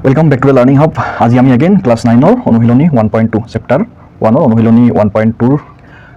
Welcome back to the learning hub. আজি আমি again class 9 অনুশীলনী 1.2 চেপ্টার 1 অনুশীলনী 1.2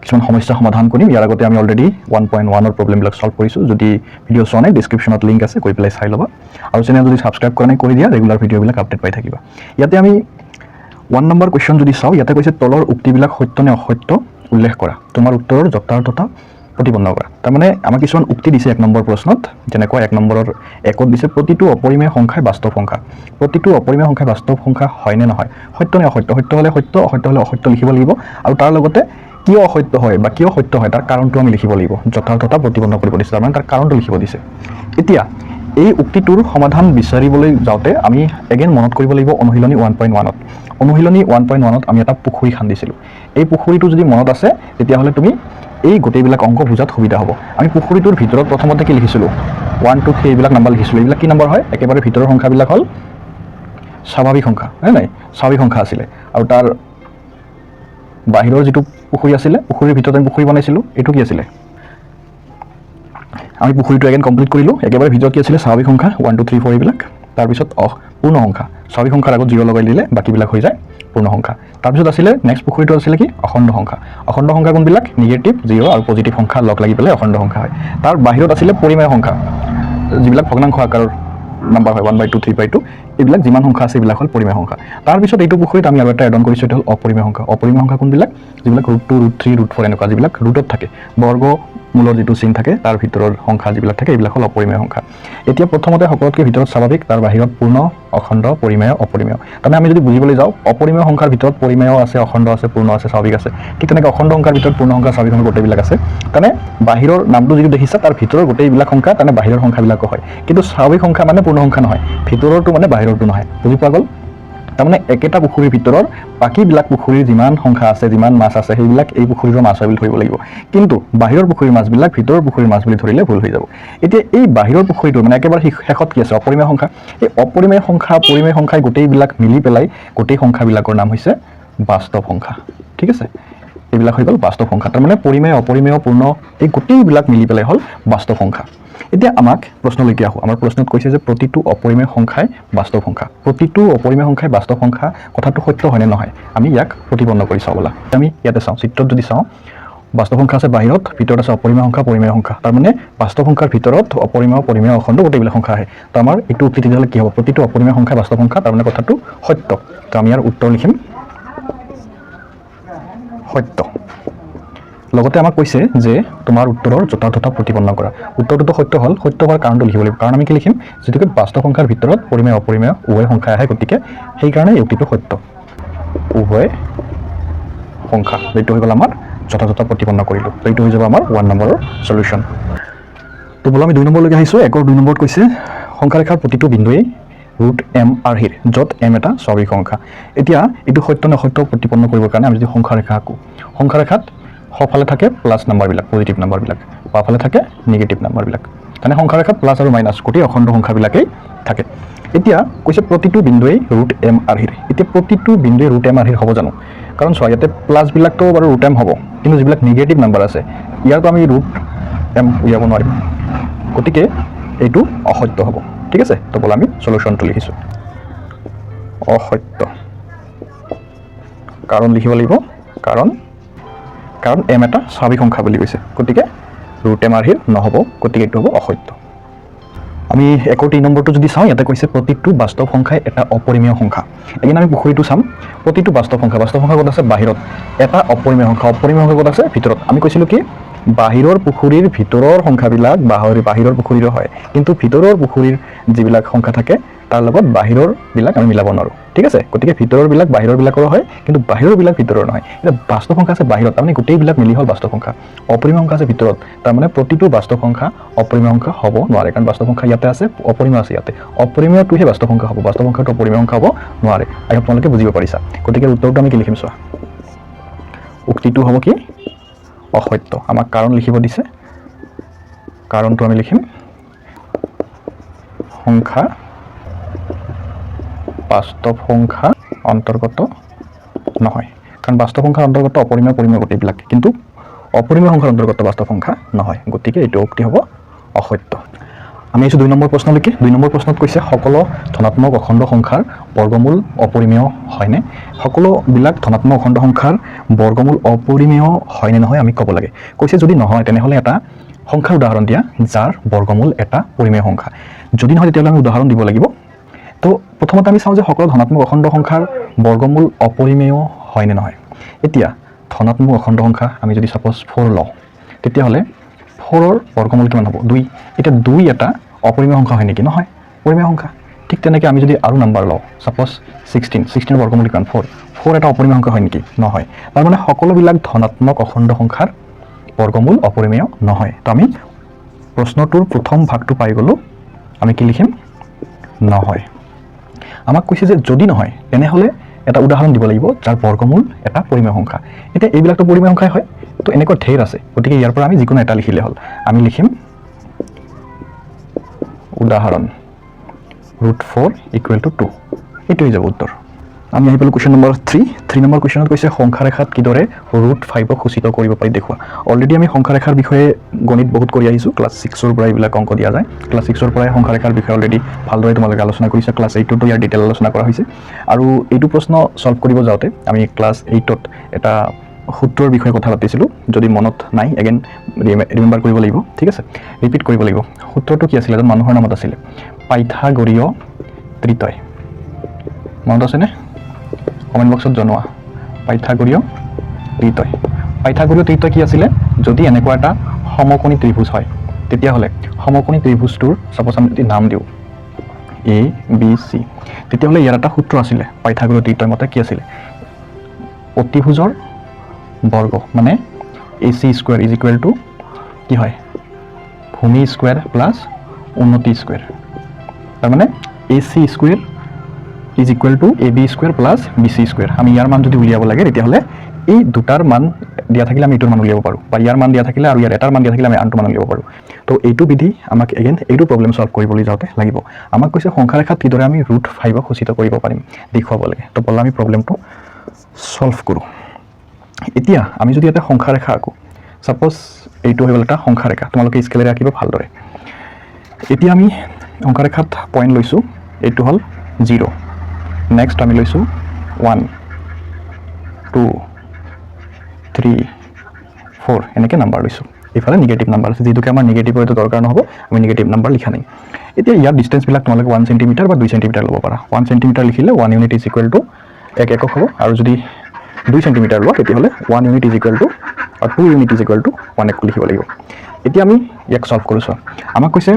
কিছুমান সমস্যা সমাধান কৰিম। ইয়াৰ আগতে আমি অলৰেডি 1.1 প্ৰবলেমবিলাক সলভ কৰিছোঁ। যদি ভিডিঅ' চোৱা নাই ডেছক্ৰিপশ্যনত লিংক আছে, গৈ পেলাই চাই ল'বা। আৰু চেনেল যদি ছাবস্ক্ৰাইব কৰা নাই কৰি দিয়া, ৰেগুলাৰ ভিডিঅ'বিলাক আপডেট পাই থাকিবা। ইয়াতে আমি 1 নম্বৰ কুৱেশ্যন যদি চাওঁ, ইয়াতে কৈছে তলৰ উক্তিবিলাক সত্য নে অসত্য উল্লেখ কৰা, তোমাৰ উত্তৰৰ যথাৰ্থতা প্ৰতিপন্ন কৰা। তাৰমানে আমাক কিছুমান উক্তি দিছে 1 নম্বৰ প্ৰশ্নত, যেনেকুৱা 1 নম্বৰৰ 1ত দিছে প্ৰতিটো অপৰিমেয় সংখ্যাই বাস্তৱ সংখ্যা। প্ৰতিটো অপৰিমেয় সংখ্যাই বাস্তৱ সংখ্যা হয় নে নহয়, সত্য নে অসত্য, সত্য হ'লে সত্য, অসত্য হ'লে অসত্য লিখিব লাগিব। আৰু তাৰ লগতে কিয় অসত্য হয় বা কিয় সত্য হয় তাৰ কাৰণটো আমি লিখিব লাগিব। যথাৰ্থতা প্ৰতিপন্ন কৰিব দিছে, তাৰমানে তাৰ কাৰণটো লিখিব দিছে। এতিয়া এই উক্তিটোৰ সমাধান বিচাৰিবলৈ যাওঁতে আমি এগেইন মনত কৰিব লাগিব অনুশীলনী 1.1ত। অনুশীলনী 1.1ত আমি এটা পুখুৰী খান্দিছিলোঁ। এই পুখুৰীটো যদি মনত আছে তেতিয়াহ'লে তুমি এই গোটেইবিলাক অংক বুজাত সুবিধা হ'ব। আমি পুখুৰীটোৰ ভিতৰত প্ৰথমতে কি লিখিছিলোঁ, 1 2 3 এইবিলাক নাম্বাৰ লিখিছিলোঁ। এইবিলাক কি নম্বৰ হয়, একেবাৰে ভিতৰৰ সংখ্যাবিলাক হ'ল স্বাভাৱিক সংখ্যা, হয় নাই, স্বাভাৱিক সংখ্যা আছিলে। আৰু তাৰ বাহিৰৰ যিটো পুখুৰী আছিলে, পুখুৰীৰ ভিতৰত আমি পুখুৰী বনাইছিলোঁ, এইটো কি আছিলে, আমি পুখুৰীটো এগেইন কমপ্লিট কৰিলোঁ। একেবাৰে ভিতৰত কি আছিলে, স্বাভাৱিক সংখ্যা 1 2 3 4 এইবিলাক। তাৰপিছত পূৰ্ণ সংখ্যা, স্বাভাৱিক সংখ্যাৰ আগত 0 লগাই দিলে বাকীবিলাক হৈ যায় পূৰ্ণ সংখ্যা। তাৰপিছত আছিলে নেক্সট পুখুৰীটো আছিলে কি, অখণ্ড সংখ্যা। অখণ্ড সংখ্যা কোনবিলাক, নিগেটিভ, 0 আৰু পজিটিভ সংখ্যা লগ লাগি পেলাই অখণ্ড সংখ্যা হয়। তাৰ বাহিৰত আছিলে পৰিমেয় সংখ্যা, যিবিলাক ভগ্নাংশ আকাৰৰ নাম্বাৰ হয়, 1/2 3/2, এইবিলাক যিমান সংখ্যা আছে এইবিলাক হ'ল পৰিমেয় সংখ্যা। তাৰপিছত এইটো পুখুৰীত আমি আৰু এটা এড অন কৰিছোঁ, এইটো হ'ল অপৰিমেয় সংখ্যা। অপৰিমেয় সংখ্যা কোনবিলাক, যিবিলাক √2 √3 √4 এনেকুৱা, যিবিলাক ৰুটত থাকে, বৰ্গ মূলৰ যিটো চিন থাকে তাৰ ভিতৰৰ সংখ্যা যিবিলাক থাকে এইবিলাক হ'ল অপৰিমেয় সংখ্যা। এতিয়া প্ৰথমতে সকলোতকৈ ভিতৰত স্বাভাৱিক, তাৰ বাহিৰত পূৰ্ণ, অখণ্ড, পৰিমেয়, অপৰিমেয়। তাৰমানে আমি যদি বুজিবলৈ যাওঁ, অপৰিমেয় সংখ্যাৰ ভিতৰত পৰিমেয় আছে, অখণ্ড আছে, পূৰ্ণ আছে, স্বাভাৱিক আছে। ঠিক তেনেকৈ অখণ্ড সংখ্যাৰ ভিতৰত পূৰ্ণ সংখ্যা, স্বাভাৱিক সংখ্যা গোটেইবিলাক আছে। তাৰমানে বাহিৰৰ নামটো যিটো দেখিছা তাৰ ভিতৰৰ গোটেইবিলাক সংখ্যা, তাৰমানে বাহিৰৰ সংখ্যাবিলাকো হয়। কিন্তু স্বাভাৱিক সংখ্যা মানে পূৰ্ণ সংখ্যা নহয়, ভিতৰৰটো মানে বাহিৰৰটো নহয়। বুজি পোৱা গ'ল? তাৰমানে একেটা পুখুৰীৰ ভিতৰৰ বাকীবিলাক পুখুৰীৰ যিমান সংখ্যা আছে, যিমান মাছ আছে, সেইবিলাক এই পুখুৰীৰ মাছ হয় বুলি ধৰিব লাগিব। কিন্তু বাহিৰৰ পুখুৰীৰ মাছবিলাক ভিতৰৰ পুখুৰীৰ মাছ বুলি ধৰিলে ভুল হৈ যাব। এতিয়া এই বাহিৰৰ পুখুৰীটো মানে একেবাৰে শেষত কি আছে, অপৰিমেয় সংখ্যা। এই অপৰিমেয় সংখ্যা, পৰিমেয় সংখ্যাই গোটেইবিলাক মিলি পেলাই গোটেই সংখ্যাবিলাকৰ নাম হৈছে বাস্তৱ সংখ্যা। ঠিক আছে, এইবিলাক হৈ গ'ল বাস্তৱ সংখ্যা। তাৰমানে পৰিমেয়, অপৰিমেয়, পূৰ্ণ এই গোটেইবিলাক মিলি পেলাই হ'ল বাস্তৱ সংখ্যা। এতিয়া আমাক প্ৰশ্নলৈকে আহোঁ। আমাৰ প্ৰশ্নত কৈছে যে প্ৰতিটো অপৰিমেয় সংখ্যাই বাস্তৱ সংখ্যা। প্ৰতিটো অপৰিমেয় সংখ্যাই বাস্তৱ সংখ্যা কথাটো সত্য হয়নে নহয়, আমি ইয়াক প্ৰতিপন্ন কৰি চাওঁ ব'লা। আমি ইয়াতে চাওঁ, চিত্ৰত যদি চাওঁ, বাস্তৱ সংখ্যা আছে বাহিৰত, ভিতৰত আছে অপৰিমেয় সংখ্যা, পৰিমেয় সংখ্যা। তাৰমানে বাস্তৱ সংখ্যাৰ ভিতৰত অপৰিমেয়, পৰিমেয়, অখণ্ড গোটেইবিলাক সংখ্যা আহে। তো আমাৰ এইটো উক্তি তেতিয়াহ'লে কি হ'ব, প্ৰতিটো অপৰিমেয় সংখ্যাই বাস্তৱ সংখ্যা, তাৰমানে কথাটো সত্য। তো আমি ইয়াৰ উত্তৰ লিখিম সত্য। লগতে আমাক কৈছে যে তোমাৰ উত্তৰৰ যথাৰ্থতা প্ৰতিপন্ন কৰা। উত্তৰটোতো সত্য হ'ল, সত্য হোৱাৰ কাৰণটো লিখিব লাগিব। কাৰণ আমি কি লিখিম, যিটোকে বাস্তৱ সংখ্যাৰ ভিতৰত পৰিমেয়, অপৰিমেয় উভয় সংখ্যা আহে, গতিকে সেইকাৰণে এই উক্তিটো সত্য। উভয় সংখ্যা, এইটো হৈ গ'ল আমাৰ যথাযথ প্ৰতিপন্ন কৰিলোঁ। তো এইটো হৈ যাব আমাৰ 1 নম্বৰৰ সলিউশ্যন। তো বোলো আমি 2 নম্বৰলৈকে আহিছোঁ। 1ৰ 2 নম্বৰত কৈছে সংখ্যাৰেখাৰ প্ৰতিটো বিন্দুৱেই √m আৰ্হিৰ, য'ত m এটা স্বাভাৱিক সংখ্যা। এতিয়া এইটো সত্য নে অসত্য প্ৰতিপন্ন কৰিবৰ কাৰণে আমি যদি সংখ্যাৰেখা আঁকো, সংখ্যাৰেখাত সোঁফালে থাকে প্লাছ নাম্বাৰবিলাক, পজিটিভ নাম্বাৰবিলাক, বাওঁফালে থাকে নিগেটিভ নাম্বাৰবিলাক। মানে সংখ্যাৰেখাত প্লাছ আৰু মাইনাছ গোটেই অখণ্ড সংখ্যাবিলাকেই থাকে। এতিয়া কৈছে প্ৰতিটো বিন্দুৱেই √m আৰ্হিৰ। এতিয়া প্ৰতিটো বিন্দুৱে √m আৰ্হিৰ হ'ব জানো? কাৰণ চোৱা, ইয়াতে প্লাছবিলাকতো বাৰু √m হ'ব, কিন্তু যিবিলাক নিগেটিভ নাম্বাৰ আছে ইয়াৰতো আমি √m উলিয়াব নোৱাৰিম, গতিকে এইটো অসত্য হ'ব। ঠিক আছে, তো ব'লা আমি সলিউশ্যনটো লিখিছোঁ অসত্য। কাৰণ লিখিব লাগিব, কাৰণ m এটা স্বাভাৱিক সংখ্যা বুলি কৈছে, গতিকে √m আৰ্হিৰ নহ'ব, গতিকে এইটো হ'ব অসত্য। আমি 1ৰ 3 নম্বৰটো যদি চাওঁ, ইয়াতে কৈছে প্ৰতিটো বাস্তৱ সংখ্যাই এটা অপৰিমেয় সংখ্যা। এদিন আমি পুখুৰীটো চাম, প্ৰতিটো বাস্তৱ সংখ্যা ক'ত আছে, বাহিৰত। এটা অপৰিমেয় সংখ্যা, অপৰিমেয় সংখ্যা ক'ত আছে, ভিতৰত। আমি কৈছিলোঁ কি, বাহিৰৰ পুখুৰীৰ ভিতৰৰ সংখ্যাবিলাক বাহিৰৰ পুখুৰীৰো হয়, কিন্তু ভিতৰৰ পুখুৰীৰ যিবিলাক সংখ্যা থাকে তাৰ লগত বাহিৰৰবিলাক আমি মিলাব নোৱাৰোঁ। ঠিক আছে, গতিকে ভিতৰৰবিলাক বাহিৰৰবিলাকৰো হয়, কিন্তু বাহিৰৰবিলাক ভিতৰৰ নহয়। এতিয়া বাস্তৱ সংখ্যা আছে বাহিৰত, তাৰমানে গোটেইবিলাক মিলি হ'ল বাস্তৱ সংখ্যা। অপৰিমেয় সংখ্যা আছে ভিতৰত, তাৰমানে প্ৰতিটো বাস্তৱ সংখ্যা অপৰিমেয় সংখ্যা হ'ব নোৱাৰে, কাৰণ বাস্তৱ সংখ্যা ইয়াতে আছে, অপৰিমেয় আছে ইয়াতে। অপৰিমেয়টোহে বাস্তৱ সংখ্যা হ'ব, বাস্তৱ সংখ্যাটো অপৰিমেয় সংখ্যা হ'ব নোৱাৰে। আই তোমালোকে বুজিব পাৰিছা। গতিকে উত্তৰটো আমি কি লিখিম চোৱা, উক্তিটো হ'ব কি, অসত্য। আমাক কাৰণ লিখিব দিছে, কাৰণটো আমি লিখিম সংখ্যা বাস্তৱ সংখ্যা অন্তৰ্গত নহয়, কাৰণ বাস্তৱ সংখ্যাৰ অন্তৰ্গত অপৰিমেয়, পৰিমেয় গোটেইবিলাক, কিন্তু অপৰিমেয় সংখ্যাৰ অন্তৰ্গত বাস্তৱ সংখ্যা নহয়, গতিকে এইটো উক্তি হ'ব অসত্য। আমি এইটো 2 নম্বৰ প্ৰশ্নলৈকে 2 নম্বৰ প্ৰশ্নত কৈছে সকলো ধনাত্মক অখণ্ড সংখ্যাৰ বৰ্গমূল অপৰিমেয় হয়নে সকলোবিলাক ধনাত্মক অখণ্ড সংখ্যাৰ বৰ্গমূল অপৰিমেয় হয়নে নহয় আমি ক'ব লাগে কৈছে যদি নহয় তেনেহ'লে এটা সংখ্যাৰ উদাহৰণ দিয়া যাৰ বৰ্গমূল এটা পৰিমেয় সংখ্যা যদি নহয় তেতিয়াহ'লে আমি উদাহৰণ দিব লাগিব তো প্ৰথমতে আমি চাওঁ যে সকলো ধনাত্মক অখণ্ড সংখ্যাৰ বৰ্গমূল অপৰিমেয় হয়নে নহয় এতিয়া ধনাত্মক অখণ্ড সংখ্যা আমি যদি সাপোজ 4 লওঁ তেতিয়াহ'লে 4ৰ বৰ্গমূল কিমান হ'ব 2 এটা 2 এটা অপৰিমেয় সংখ্যা হয় নেকি নহয় পৰিমেয় সংখ্যা ঠিক তেনেকৈ আমি যদি আৰু নাম্বাৰ লওঁ সাপোজ 16 বৰ্গমূল কিমান 4 এটা অপৰিমেয় সংখ্যা হয় নেকি নহয় তাৰ মানে সকলোবিলাক ধনাত্মক অখণ্ড সংখ্যাৰ বৰ্গমূল অপৰিমেয় নহয় তো আমি প্ৰশ্নটোৰ প্ৰথম ভাগটো পাই গ'লো আমি কি লিখিম নহয় আমাক কৈছে যে যদি নহয় তেনেহ'লে এটা উদাহৰণ দিব লাগিব যাৰ বৰ্গমূল এটা পৰিমেয় সংখ্যা এতিয়া এইবিলাকটো পৰিমেয় সংখ্যাই হয় তো এনেকুৱা ঢেৰ আছে গতিকে ইয়াৰ পৰা আমি যিকোনো এটা লিখিলে হ'ল আমি লিখিম উদাহৰণ √4 = 2 এইটো হৈ যাব উত্তৰ আমি আহি পালোঁ কুৱেশ্যন নম্বৰ 3 নম্বৰ কুৱেশ্যনত কৈছে সংখ্যা ৰেখাত কিদৰে √5ক সূচিত কৰিব পাৰি দেখুৱা অলৰেডি আমি সংখ্যা ৰেখাৰ বিষয়ে গণিত বহুত কৰি আহিছোঁ ক্লাছ 6ৰ পৰা এইবিলাক অংক দিয়া যায় ক্লাছ 6ৰ পৰাই সংখ্যা ৰেখাৰ বিষয়ে অলৰেডি ভালদৰে তোমালোকে আলোচনা কৰিছা ক্লাছ 8তো ইয়াৰ ডিটেইল আলোচনা কৰা হৈছে আৰু এইটো প্ৰশ্ন সলভ কৰিব যাওঁতে আমি ক্লাছ 8ত এটা সূত্ৰৰ বিষয়ে কথা পাতিছিলোঁ যদি মনত নাই এগেইন ৰিমেম্বাৰ কৰিব লাগিব ঠিক আছে ৰিপিট কৰিব লাগিব সূত্ৰটো কি আছিল এজন মানুহৰ নামত আছিল পাইথাগোৰীয় ত্ৰিতয় মনত আছেনে কমেণ্ট বক্সত জনোৱা পাইথাগোৰীয় ত্ৰিতয় কি আছিলে যদি এনেকুৱা এটা সমকোণী ত্ৰিভুজ হয় তেতিয়াহ'লে সমকোণী ত্ৰিভুজটোৰ সাপোজ আমি যদি নাম দিওঁ এ বি চি তেতিয়াহ'লে ইয়াৰ এটা সূত্ৰ আছিলে পাইথাগোৰীয় ত্ৰিতয় মতে কি আছিলে অতিভুজৰ বৰ্গ মানে AC² = কি হয় ভূমি স্কোয়াৰ প্লাস উন্নতি স্কোয়াৰ তাৰ মানে AC² = AB² প্লাস BC² আমি ইয়াৰ মান যদি উলিয়াব লাগে তেতিয়াহ'লে এই দুটাৰ মান দিয়া থাকিলে আমি এইটোৰ মান উলিয়াব পাৰোঁ বা ইয়াৰ মান দিয়া থাকিলে আৰু ইয়াৰ এটাৰ মান দিয়া থাকিলে আমি আনটো মান উলিয়াব পাৰোঁ তো এইটো বিধি আমাক এগেইন এইটো প্ৰব্লেম সলভ কৰিবলৈ যাওঁতে লাগিব আমাক কৈছে সংখ্যা ৰেখাত কিদৰে আমি √5ক সূচিত কৰিব পাৰিম দেখুৱাব লাগে তো বলা আমি প্ৰব্লেমটো সলভ কৰোঁ এতিয়া আমি যদি এটা সংখ্যা ৰেখা আঁকো সাপোজ এইটো হৈ গ'ল এটা সংখ্যা ৰেখা তোমালোকে স্কেলেৰে আঁকিব ভালদৰে এতিয়া আমি সংখ্যা ৰেখাত পইণ্ট লৈছোঁ এইটো হ'ল 0 নেক্সট আমি লৈছোঁ 1 2 3 4 এনেকৈ নাম্বাৰ লৈছোঁ এইফালে নিগেটিভ নাম্বাৰ আছে যিটোকে আমাৰ নিগেটিভৰ এইটো দৰকাৰ নহ'ব আমি নিগেটিভ নাম্বাৰ লিখা নাই এতিয়া ইয়াৰ ডিষ্টেঞ্চবিলাক তোমালোকে 1 চেণ্টিমিটাৰ বা 2 চেণ্টিমিটাৰ ল'ব পাৰা 1 চেণ্টিমিটাৰ লিখিলে 1 ইউনিট = 1 একক হ'ব আৰু যদি 2 চেণ্টিমিটাৰ লোৱা তেতিয়াহ'লে 1 ইউনিট = 2 ইউনিট = 1 একক লিখিব লাগিব এতিয়া আমি ইয়াক সলভ কৰোঁ চোৱা আমাক কৈছে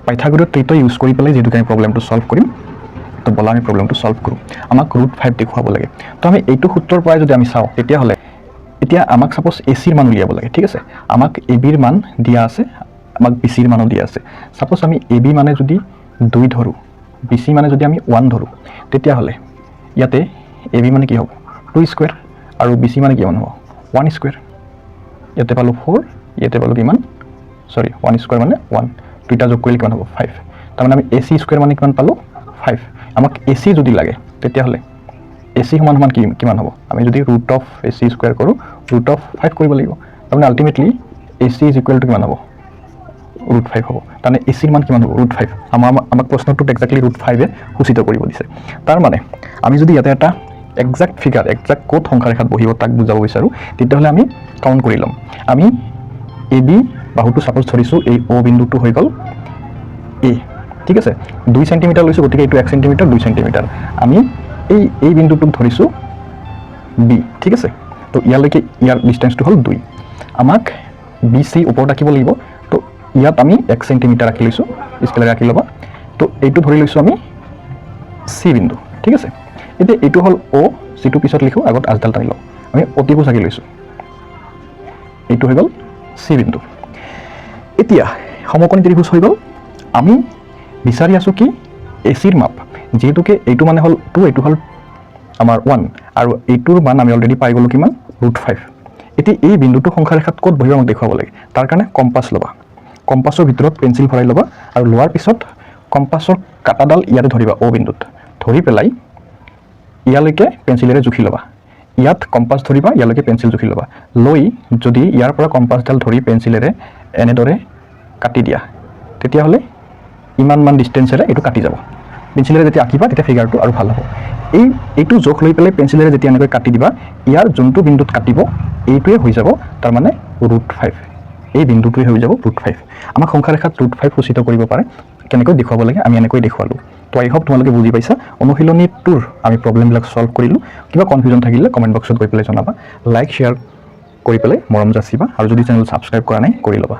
পাইথাগোৰীয় ত্ৰিতয় ইউজ কৰি পেলাই যিটো আমি প্ৰব্লেমটো সলভ কৰিম তো বলা আমি প্ৰব্লেমটো সলভ কৰোঁ আমাক √5 দেখুৱাব লাগে তো আমি এইটো সূত্ৰৰ পৰাই যদি আমি চাওঁ তেতিয়াহ'লে এতিয়া আমাক সাপোজ ACৰ মান উলিয়াব লাগে ঠিক আছে আমাক ABৰ মান দিয়া আছে আমাক BCৰ মানো দিয়া আছে সাপোজ আমি AB মানে যদি 2 ধৰোঁ BC মানে যদি আমি 1 ধৰোঁ তেতিয়াহ'লে ইয়াতে AB মানে কি হ'ব 2² আৰু BC মানে কিমান হ'ব 1² ইয়াতে পালোঁ 4 ইয়াতে পালোঁ কিমান সৰি 1² মানে 1 দুইটা যোগ কৰিলে কিমান হ'ব 5 তাৰমানে আমি AC² মানে কিমান পালোঁ 5 আমাক AC যদি লাগে তেতিয়াহ'লে AC সমান কিমান হ'ব আমি যদি √AC² কৰোঁ √5 কৰিব লাগিব তাৰমানে আল্টিমেটলি AC = কিমান হ'ব √5 হ'ব তাৰমানে ACৰ মান কিমান হ'ব √5 আমাক প্ৰশ্নটোত এক্সাক্টলি √5এ সূচিত কৰিব দিছে তাৰ মানে আমি যদি ইয়াতে এটা এক্সাক্ট ফিগাৰ এক্সাক্ট ক'ত সংখ্যা ৰেখাত বহিব তাক বুজাব বিচাৰোঁ তেতিয়াহ'লে আমি কাউণ্ট কৰি ল'ম আমি AB বাহুটো সাপোজ ধৰিছোঁ এই O বিন্দুটো হৈ গ'ল A ঠিক আছে 2 চেণ্টিমিটাৰ লৈছোঁ গতিকে এইটো 1 চেণ্টিমিটাৰ 2 চেণ্টিমিটাৰ আমি এই বিন্দুটোক ধৰিছোঁ B ঠিক আছে তো ইয়ালৈকে ইয়াৰ ডিষ্টেঞ্চটো হ'ল 2 আমাক BC ওপৰত ৰাখিব লাগিব তো ইয়াত আমি 1 চেণ্টিমিটাৰ ৰাখি লৈছোঁ স্কেলেৰে ৰাখি ল'বা তো এইটো ধৰি লৈছোঁ আমি C বিন্দু ঠিক আছে এতিয়া এইটো হ'ল O যিটো পিছত লিখোঁ আগত আজডাল টানি লওঁ আমি অতিভুজ আঁকি লৈছোঁ এইটো হৈ গ'ল C বিন্দু এতিয়া সমকোণী ত্ৰিভুজ হৈ গ'ল আমি বিচাৰি আছোঁ কি ACৰ মাপ যেহেতুকে এইটো মানে হ'ল 2 এইটো হ'ল আমাৰ 1 আৰু এইটোৰ মান আমি অলৰেডি পাই গ'লোঁ কিমান √5 এতিয়া এই বিন্দুটো সংখ্যা ৰেখাত ক'ত বহিব আমাক দেখুৱাব লাগে তাৰ কাৰণে কম্পাছ ল'বা কম্পাছৰ ভিতৰত পেঞ্চিল ভৰাই ল'বা আৰু লোৱাৰ পিছত কম্পাছৰ কাটাডাল ইয়াতে ধৰিবা O বিন্দুত ধৰি পেলাই ইয়ালৈকে পেঞ্চিলেৰে জুখি ল'বা ইয়াত কম্পাছ ধৰিবা ইয়ালৈকে পেঞ্চিল জুখি ল'বা লৈ যদি ইয়াৰ পৰা কম্পাছডাল ধৰি পেঞ্চিলেৰে এনেদৰে কাটি দিয়া তেতিয়াহ'লে ইমানমান ডিষ্টেঞ্চেৰে এইটো কাটি যাব। পেঞ্চিলেৰে যেতিয়া আঁকিবা তেতিয়া ফিগাৰটো আৰু ভাল হ'ব। এইটো জোখ লৈ পেলাই পেঞ্চিলেৰে যেতিয়া এনেকৈ কাটি দিবা, ইয়াৰ যোনটো বিন্দুত কাটিব এইটোৱে হৈ যাব তাৰমানে √5। এই বিন্দুটোৱে হৈ যাব √5। আমাক সংখ্যা ৰেখাত √5 সূচিত কৰিব পাৰে। কেনেকৈ দেখুৱাব লাগে আমি এনেকৈ দেখুৱালোঁ। তো আই হোপ তোমালোকে বুজি পাইছা। অনুশীলনীটোৰ আমি প্ৰব্লেমবিলাক সলভ কৰিলোঁ। কিবা কনফিউজন থাকিলে কমেণ্ট বক্সত গৈ পেলাই জনাবা। লাইক শ্বেয়াৰ কৰি পেলাই মৰম যাচিবা আৰু যদি চেনেল ছাবস্ক্ৰাইব কৰা নাই কৰি ল'বা।